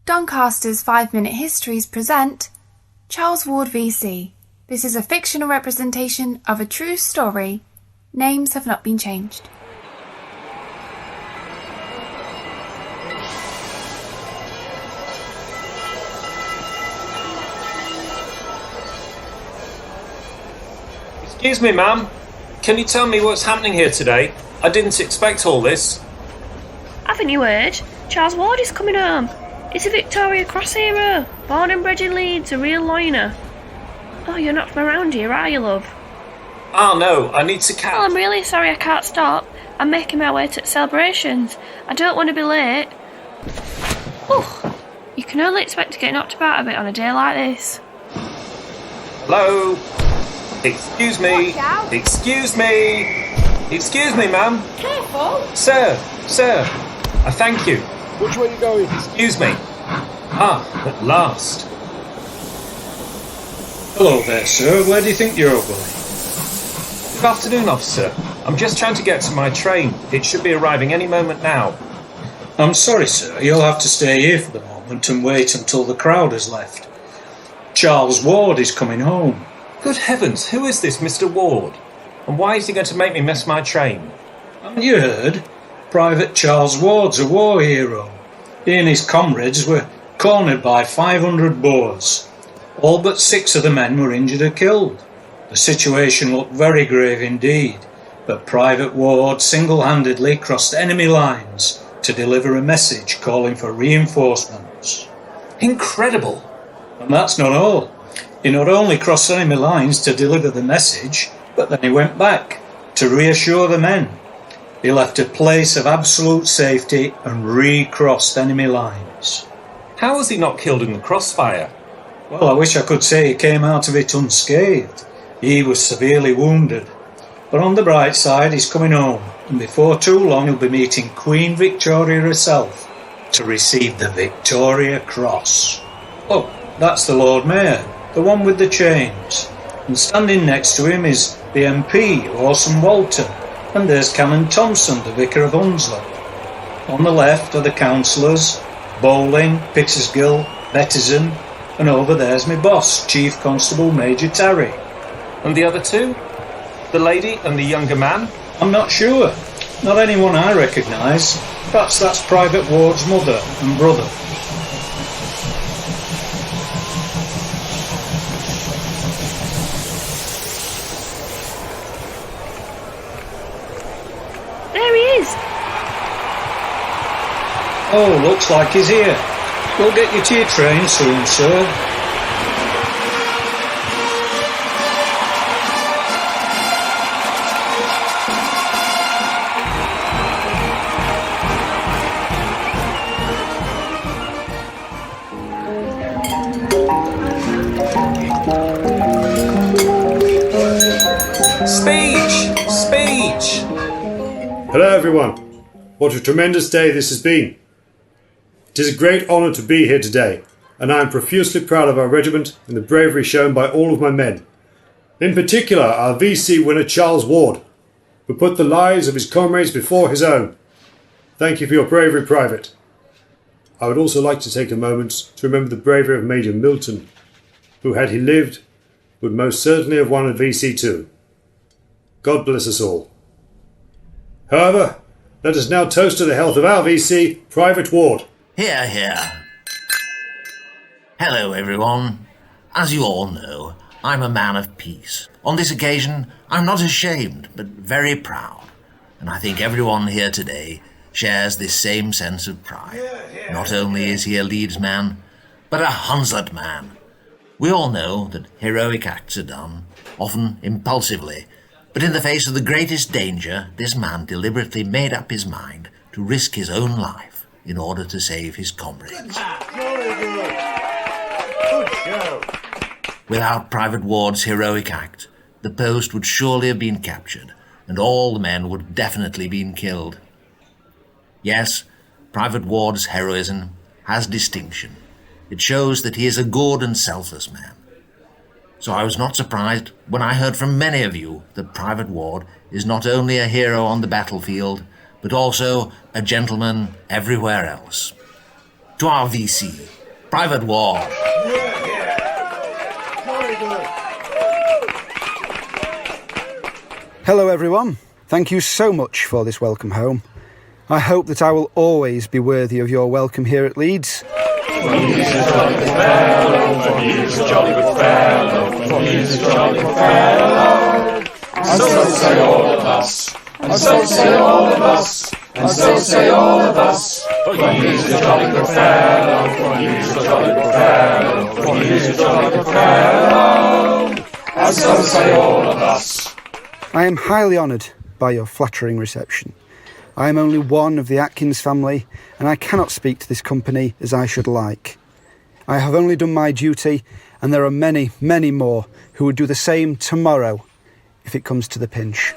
Doncaster's 5-Minute Histories present Charles Ward VC. This is a fictional representation of a true story. Names have not been changed. Excuse me, ma'am. Can you tell me what's happening here today? I didn't expect all this. Haven't you heard? Charles Ward is coming home. He's a Victoria Cross hero. Born and bred in Leeds, a real loiner. Oh, you're not from around here, are you, love? Oh, no, I need to catch... Well, I'm really sorry I can't stop. I'm making my way to celebrations. I don't want to be late. Oh, you can only expect to get knocked about a bit on a day like this. Hello? Excuse me. Excuse me. Excuse me, ma'am. Careful. Sir, I thank you. Which way are you going? Excuse me. At last. Hello there, sir. Where do you think you're going? Good afternoon, officer. I'm just trying to get to my train. It should be arriving any moment now. I'm sorry, sir. You'll have to stay here for the moment and wait until the crowd has left. Charles Ward is coming home. Good heavens, who is this Mr. Ward? And why is he going to make me miss my train? Haven't you heard? Private Charles Ward's a war hero. He and his comrades were cornered by 500 Boers. All but 6 of the men were injured or killed. The situation looked very grave indeed, but Private Ward single-handedly crossed enemy lines to deliver a message calling for reinforcements. Incredible! And that's not all. He not only crossed enemy lines to deliver the message, but then he went back to reassure the men. He left a place of absolute safety and recrossed enemy lines. How was he not killed in the crossfire? Well, I wish I could say he came out of it unscathed. He was severely wounded. But on the bright side, he's coming home, and before too long he'll be meeting Queen Victoria herself to receive the Victoria Cross. Oh, that's the Lord Mayor, the one with the chains. And standing next to him is the MP, Orson Walton, and there's Canon Thompson, the Vicar of Hunslet. On the left are the councilors, Bowling, Pickersgill, Bettison, and over there's my boss, Chief Constable Major Tarry. And the other two? The lady and the younger man? I'm not sure. Not anyone I recognise. Perhaps that's Private Ward's mother and brother. There he is. Oh, looks like he's here. We'll get you to your train soon, sir. Speech! Hello everyone. What a tremendous day this has been. It is a great honour to be here today, and I am profusely proud of our regiment and the bravery shown by all of my men. In particular, our VC winner Charles Ward, who put the lives of his comrades before his own. Thank you for your bravery, Private. I would also like to take a moment to remember the bravery of Major Milton, who, had he lived, would most certainly have won a VC too. God bless us all. However, let us now toast to the health of our VC, Private Ward. Hear, hear. Hello, everyone. As you all know, I'm a man of peace. On this occasion, I'm not ashamed, but very proud. And I think everyone here today shares this same sense of pride. Not only is he a Leeds man, but a Hunslet man. We all know that heroic acts are done, often impulsively, but in the face of the greatest danger, this man deliberately made up his mind to risk his own life in order to save his comrades. Good show. Without Private Ward's heroic act, the post would surely have been captured, and all the men would have definitely been killed. Yes, Private Ward's heroism has distinction. It shows that he is a good and selfless man. So I was not surprised when I heard from many of you that Private Ward is not only a hero on the battlefield, but also a gentleman everywhere else. to our VC, Private War. Hello everyone, thank you so much for this welcome home. I hope that I will always be worthy of your welcome here at Leeds. He's a jolly good fellow, he's a jolly good fellow, he's a jolly good fellow. And so say all of us, and so say all of us, and so say all of us. For he's a jolly good fellow, for he's a jolly good fellow, for he's a jolly good fellow. And so say all of us. I am highly honoured by your flattering reception. I am only one of the Atkins family, and I cannot speak to this company as I should like. I have only done my duty, and there are many, many more who would do the same tomorrow if it comes to the pinch.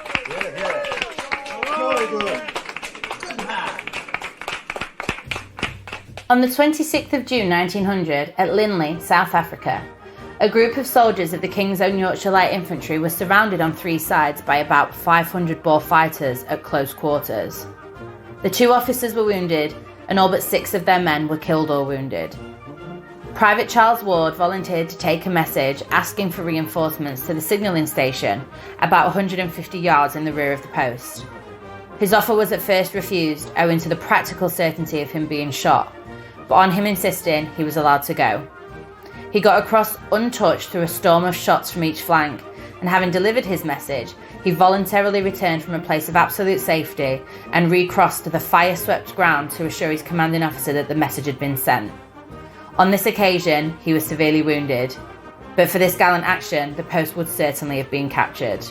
On the 26th of June 1900, at Linley, South Africa, a group of soldiers of the King's Own Yorkshire Light Infantry were surrounded on three sides by about 500 Boer fighters at close quarters. The 2 officers were wounded, and all but 6 of their men were killed or wounded. Private Charles Ward volunteered to take a message asking for reinforcements to the signalling station about 150 yards in the rear of the post. His offer was at first refused owing to the practical certainty of him being shot, but on him insisting, he was allowed to go. He got across untouched through a storm of shots from each flank, and having delivered his message, he voluntarily returned from a place of absolute safety and recrossed to the fire-swept ground to assure his commanding officer that the message had been sent. On this occasion, he was severely wounded, but for this gallant action, the post would certainly have been captured.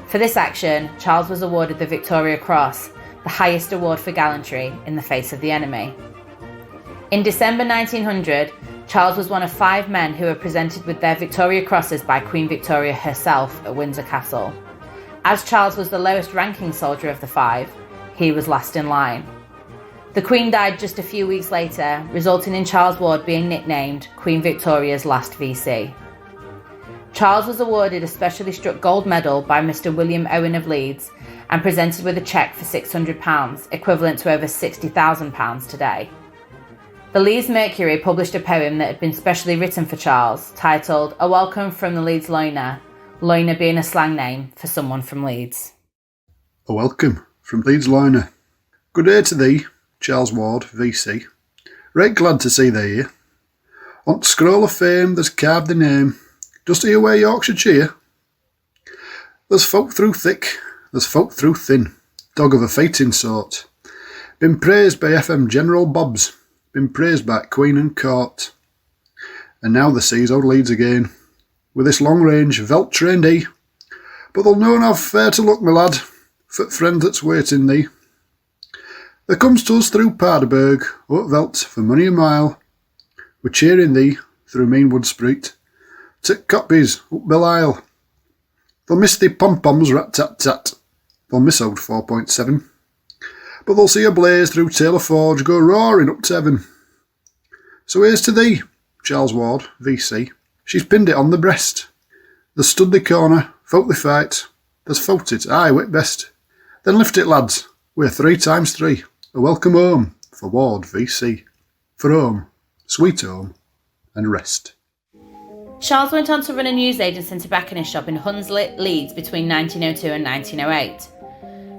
For this action, Charles was awarded the Victoria Cross, the highest award for gallantry in the face of the enemy. In December 1900, Charles was one of 5 men who were presented with their Victoria Crosses by Queen Victoria herself at Windsor Castle. As Charles was the lowest ranking soldier of the 5, he was last in line. The Queen died just a few weeks later, resulting in Charles Ward being nicknamed Queen Victoria's last VC. Charles was awarded a specially struck gold medal by Mr. William Owen of Leeds and presented with a cheque for £600, equivalent to over £60,000 today. The Leeds Mercury published a poem that had been specially written for Charles, titled A Welcome from the Leeds Loiner, Loiner being a slang name for someone from Leeds. A welcome from Leeds Loiner. Good day to thee, Charles Ward, VC. Right glad to see thee here. On t' scroll of fame there's carved the name, just hear where Yorkshire cheer. There's folk through thick, there's folk through thin, dog of a fighting sort. Been praised by FM General Bobs, been praised by Queen and Court. And now the seas old Leeds again, with this long range velt trained he. But they'll noan have fair to look, my lad, for t' friend that's waiting thee. There comes to us through Paardenburg, up velt for many a mile. We're cheering thee through Meanwood Street, to copies up Belle. They'll miss thee pom-poms rat-tat-tat, they'll miss old 4.7. But they'll see a blaze through Taylor Forge go roaring up to heaven. So here's to thee, Charles Ward, VC. She's pinned it on the breast. There's stood the corner, folk the fight. There's fought it, aye, wit best. Then lift it, lads, we're 3 times 3. A welcome home for Ward, VC. For home, sweet home, and rest. Charles went on to run a newsagents and tobacconist shop in Hunslet, Leeds between 1902 and 1908.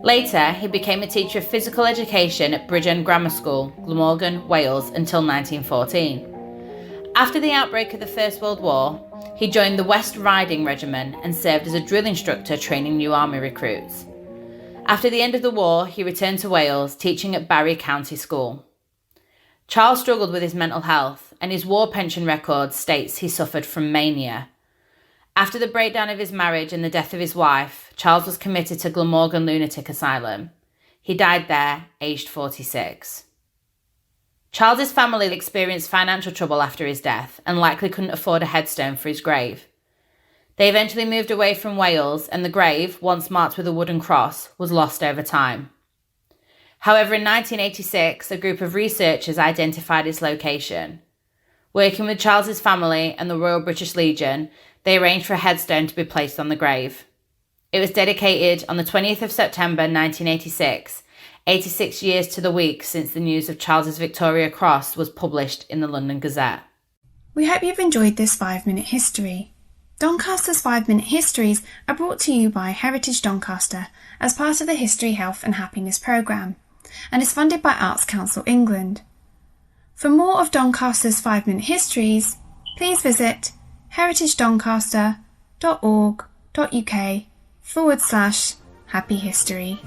Later, he became a teacher of physical education at Bridgend Grammar School, Glamorgan, Wales, until 1914. After the outbreak of the First World War, he joined the West Riding Regiment and served as a drill instructor training new army recruits. After the end of the war, he returned to Wales, teaching at Barry County School. Charles struggled with his mental health, and his war pension record states he suffered from mania. After the breakdown of his marriage and the death of his wife, Charles was committed to Glamorgan Lunatic Asylum. He died there, aged 46. Charles's family experienced financial trouble after his death and likely couldn't afford a headstone for his grave. They eventually moved away from Wales, and the grave, once marked with a wooden cross, was lost over time. However, in 1986, a group of researchers identified its location. Working with Charles's family and the Royal British Legion, they arranged for a headstone to be placed on the grave. It was dedicated on the 20th of September 1986, 86 years to the week since the news of Charles's Victoria Cross was published in the London Gazette. We hope you've enjoyed this 5-minute history. Doncaster's 5-minute histories are brought to you by Heritage Doncaster as part of the History, Health and Happiness programme and is funded by Arts Council England. For more of Doncaster's 5-minute histories, please visit heritagedoncaster.org.uk/happy history.